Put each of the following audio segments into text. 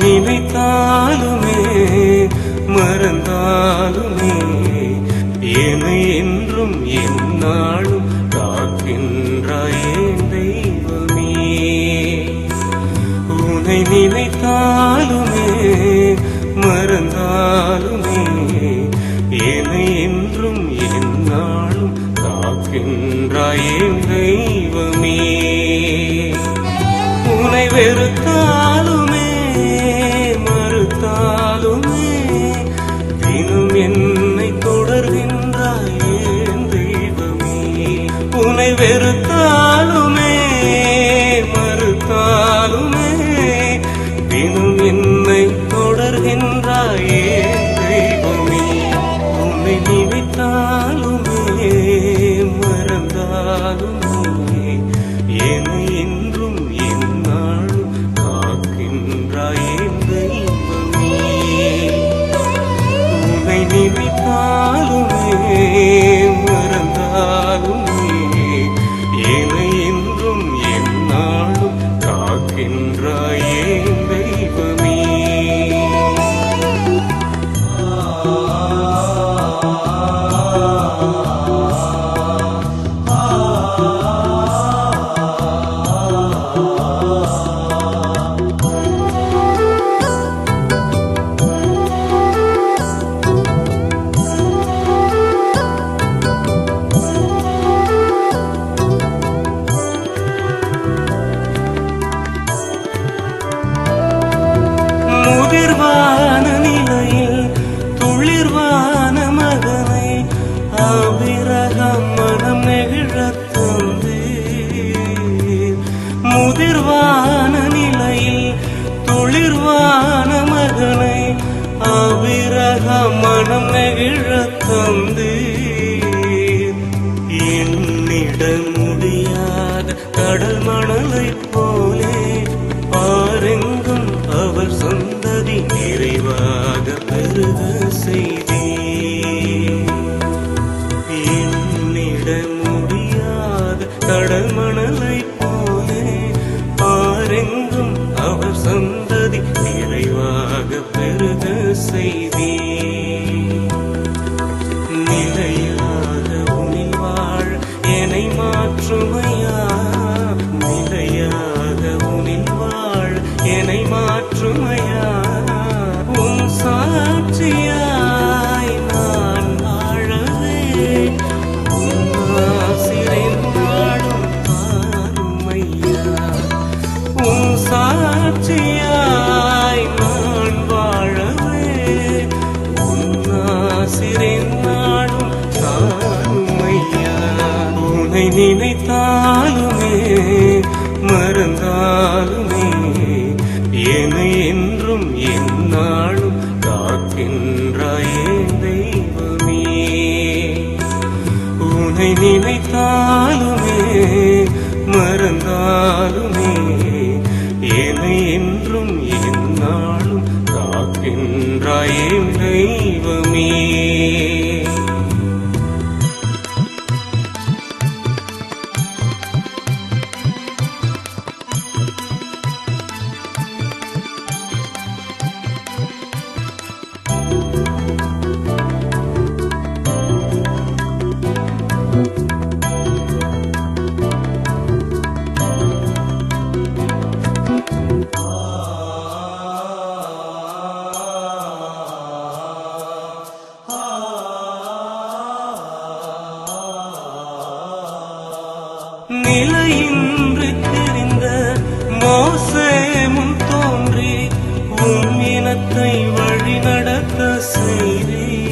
நினைத்தாலுமே மறந்தாலுமே என்னை என்றும் எந்நாளும் காக்கின்றாயே தெய்வமே. உன்னை நினைத்தாலுமே மறந்தாலுமே என்னை என்றும் எந்நாளும் காக்கின்றாயே தெய்வமே. உன்னை வெறுத்தாலுமே மறுத்தாலுமே தினம் என்னை தொடர்கின்றாயே தெய்வமே. உன்னை வெறுத்தாலுமே மறுத்தாலுமே தினம் என்னை தொடர்கின்றாயே தெய்வமே. உன்னை நினைத்தாலுமே மறந்தாலுமே என்னை என்றும் எந்நாளும் காக்கின்றாயே தெய்வமே. உன்னை நினைத்தாலுமே மறந்தாலுமே என்னை என்றும் எந்நாளும் காக்கின்றாயே தெய்வமே. முதிர்வான நிலையில் துளிர்வான மகனை அபிரகம் மனம் நெகிழத் தந்தீர். முதிர்வான நிலையில் துளிர்வான மகனை அபிரகம் மனம் நெகிழத் தந்தீர். எண்ணிட முடியாத கடல் மணலைப் போலே பாரெங்கும் அவர் சந்ததி நிறைவாக பெருக செய்தீர். எண்ணிட முடியாத கடல் மணலைப் போலே பாரெங்கும் அவர் சந்ததி நிறைவாக பெருக செய்தீர். நிலையாக உனில் வாழ என்னை மாற்றுமையா, நிலையாக உனில் வாழ என்னை மாற்றுமையா. உன் சாட்சியாய் நான் வாழவே உன் ஆசிரின் நாடும் பாருமையா. உன் சாட்சியாய் நான் வாழவே உன் ஆசிரின் நாடும் பாருமையா. உன்னை நினைத்தாலுமே மறந்தாலுமே என்னை என்றும் எந்நாளும் காக்கின்றாயே தெய்வமே. உன்னை நினைத்தாலுமே மறந்தாலுமே என்னை என்றும் எந்நாளும் காக்கின்றாயே தெய்வமே. நிலையின்றி தெரிந்த மோசே முன் தோன்றி உன் இனத்தை வழி நடத்த செய்தீர்.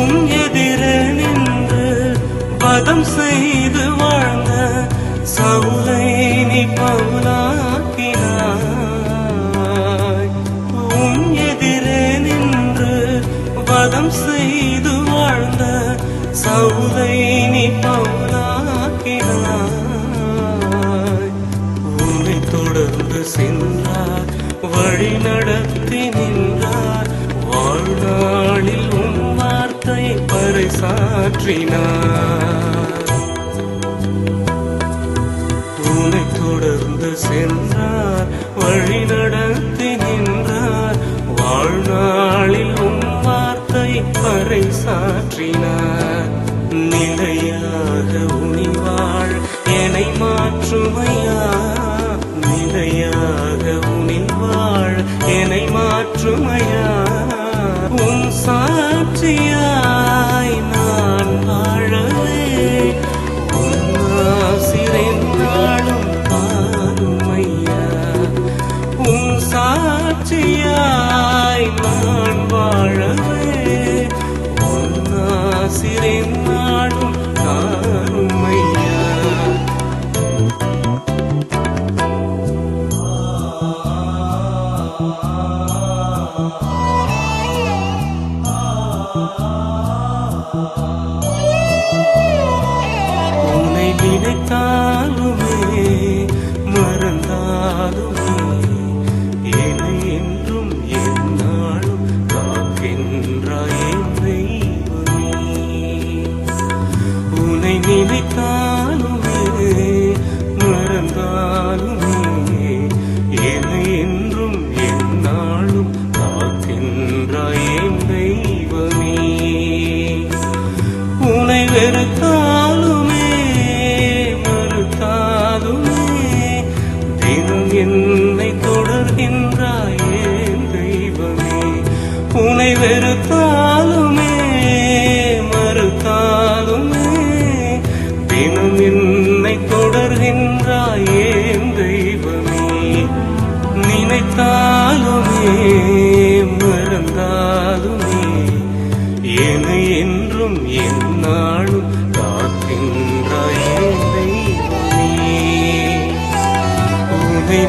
உன் எதிரே நின்று வதம் செய்து வாழ்ந்த சவுலை நீ பவுலாக்கினாய். உன் எதிரே நின்று வதம் செய்து வாழ்ந்த சவுலை நீ பவுலாக்கினாய். உன்னை தொடர்ந்து சென்றார், வழி நடத்தி நின்றார், வாழ்நாளில் உன் வார்த்தையை பறைசாற்றினார். உன்னை தொடர்ந்து சென்றார், வழி நடத்தி நின்றார், வாழ்நாளில் உன் வார்த்தையை பறைசாற்றினார். நிலையாக உனிவாழ் என்னை மாற்றுமையா, நிலையாக உனிவாழ் என்னை மாற்றுமையா. உன் சாட்சியாய் நான் வாழவே உன் ஆசிரின் நாளும் பாருமையா. உன் சாட்சியாய் நான் வாழவே உன் ஆசிரின் நாளும் பாருமையா. உன்னை நினைத்தாலுமே மறந்தாலுமே என்னை என்றும் எந்நாளும் காக்கின்றாய் என் தெய்வமே. உன்னை நினைத்தாலுமே மறந்தாலுமே என்னை என்றும் எந்நாளும் காக்கின்றாய் என் தெய்வமே. உன்னை வெறுத்தாலுமே மறுத்தாலுமே தினம் என்னை தொடர்கின்றாய் என் தெய்வமே. உன்னை வெறுத்தாலுமே மறுத்தாலுமே தினம் என்னை தொடர்கின்றாய் என் தெய்வமே. நினைத்தாலுமே மறந்தாலுமே என்னை என்றும் எந்நாளும் காக்கின்றாய் என் தெய்வமே. உன்னை